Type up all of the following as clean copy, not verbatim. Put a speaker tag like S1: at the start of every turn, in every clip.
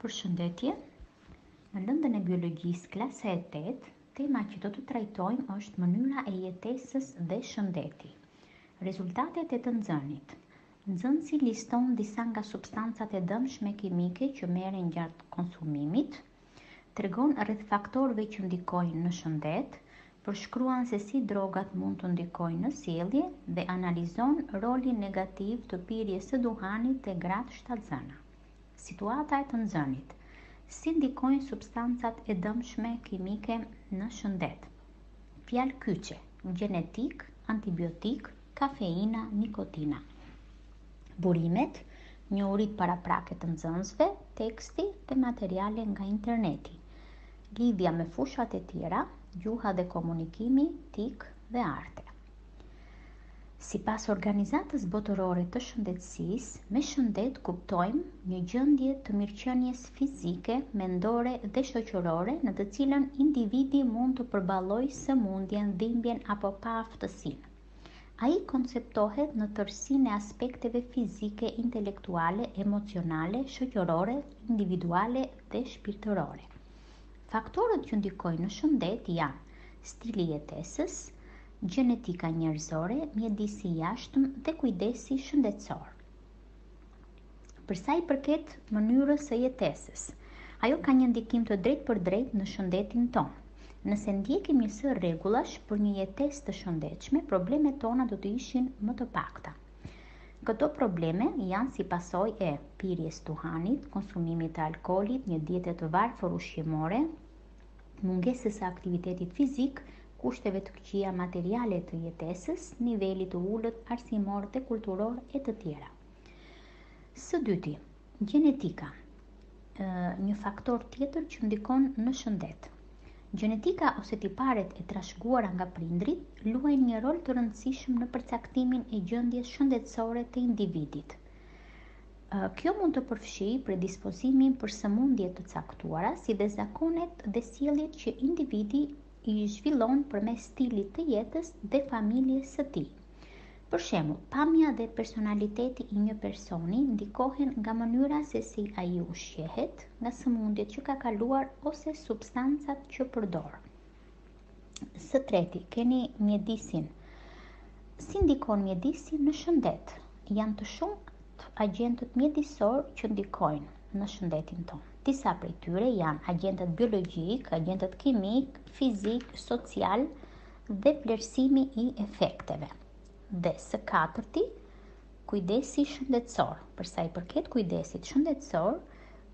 S1: Përshëndetje, në lëndën e biologjisë klasa e 8, tema që do të trajtojmë është mënyra e jetesës dhe shëndeti. Rezultatet e të nxënit. Nxënësi liston disa nga substancat e dëmshme kimike që merren gjatë konsumimit, tregon rreth faktorëve që ndikojnë në shëndet, përshkruan se si drogat mund të ndikojnë në sjellje dhe analizon rolin negativ të pirjes së duhanit te gratë shtatzëna. Situata e të nxënit. Si ndikojnë substancat e dëmshme kimike në shëndet? Fjalë kyçe: gjenetik, antibiotik, kafeina, nikotina. Burimet, njohurit paraprake të nxënësve, teksti dhe materiale nga interneti. Lidhja me fushat e tjera, gjuha dhe komunikimi, tik dhe arte. Sipas Organizatës Botërore të Shëndetësisë, me shëndet kuptojmë një gjendje të mirëqenies fizike, mendore dhe shoqërore në të cilën individi mund të përballojë sëmundjen, dhimbjen apo paaftësinë. Ai konceptohet në tërësinë e aspekteve fizike, intelektuale, emocionale, shoqërore, individuale dhe shpirtërore. Faktorët që ndikojnë në shëndet janë stili i jetesës, gjenetika njerëzore, mjedisi i jashtëm dhe kujdesi shëndetësor. Për sa i përket mënyrës së jetesës, ajo ka një ndikim të drejtpërdrejtë në shëndetin tonë. Nëse ndjekim një sër rregullash për një jetesë të shëndetshme, problemet tona do të ishin më të pakta. Këto probleme janë si pasojë e pirjes duhanit, konsumimit të alkoolit, një diete të varfër ushqimore, mungesës së aktivitetit fizik, kushteve të këqija materiale të jetesës, nivelit të ulët arsimor dhe kulturor e të tjera. Së dyti, gjenetika, një faktor tjetër që ndikon në shëndet. Gjenetika ose tiparet e trashëguara nga prindrit luajnë një rol të rëndësishëm në përcaktimin e gjendjes shëndetësore të individit. Kjo mund të përfshijë predispozimin për sëmundje të caktuara, si dhe zakonet dhe sjelljet që individi i zhvillon përmes stilit të jetës dhe familjes së tij. Për shembull, pamja dhe personaliteti i një personi ndikohen nga mënyra se si ai ushqehet, nga sëmundjet që ka kaluar ose substancat që përdor. Së treti, keni mjedisin. Si ndikon mjedisi në shëndet? Janë të shumtë agjentët mjedisor që ndikojnë në shëndetin tonë. Disa prej tyre janë agjentët biologjik, agjentët kimik, fizik, social dhe vlerësimi i efekteve. Dhe së katërti, kujdesi shëndetësor. Për sa i përket kujdesit shëndetësor,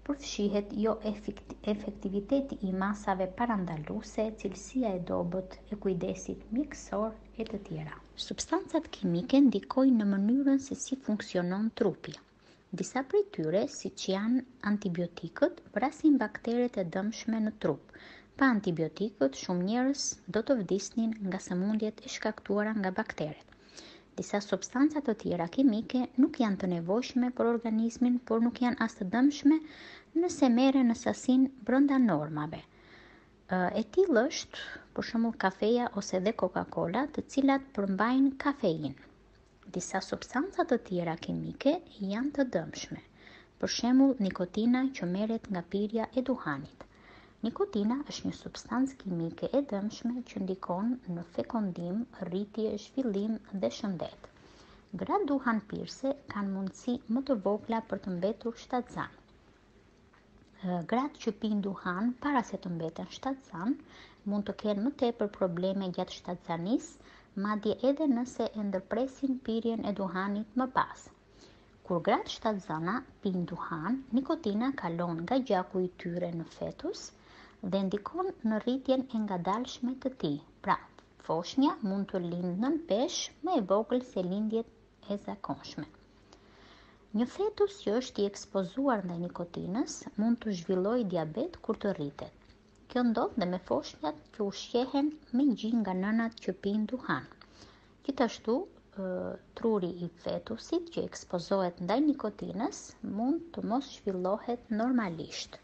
S1: përfshihet jo efektiviteti i masave parandaluese, cilësia e dobët e kujdesit mjekësor e të tjera. Substancat kimike ndikojnë në mënyrën se si funksionon trupi. Disa prej tyre, siç janë antibiotikët, vrasin bakteret e dëmshme në trup. Pa antibiotikët, shumë njerëz do të vdisnin nga sëmundjet e shkaktuara nga bakteret. Disa substanca të tjera kimike nuk janë të nevojshme për organizmin, por nuk janë as të dëmshme nëse merren në sasinë brenda normave. E tillë është, për shembull, kafeja ose dhe Coca-Cola, të cilat përmbajnë kafeinë. Disa substanca të tjera kimike janë të dëmshme. Për shembull, nikotina që merret nga pirja e duhanit. Nikotina është një substancë kimike e dëmshme që ndikon në fekondim, rritje, zhvillim dhe shëndet. Gratë duhanpirëse kanë mundësi më të vogla për të mbetur shtatzan. Gratë që pinë duhan para se të mbeten shtatzan mund të kenë më tepër probleme gjatë shtatzanisë, madje edhe nëse e ndërpresin pirjen e duhanit më pas. Kur gratë shtatzana pinë duhan, nikotina kalon nga gjaku i tyre në fetus dhe ndikon në rritjen e ngadalshme të tij. Pra, foshnja mund të lindë nën peshë më e vogël se lindjet e zakonshme. Një fetus që është i ekspozuar ndaj nikotinës mund të zhvillojë diabet kur të rritet. Kjo ndodh dhe me foshnjat që ushqehen me gjy nga nënat që pinë duhan. Gjithashtu, truri i fetusit që ekspozohet ndaj nikotinës mund të mos zhvillohet normalisht.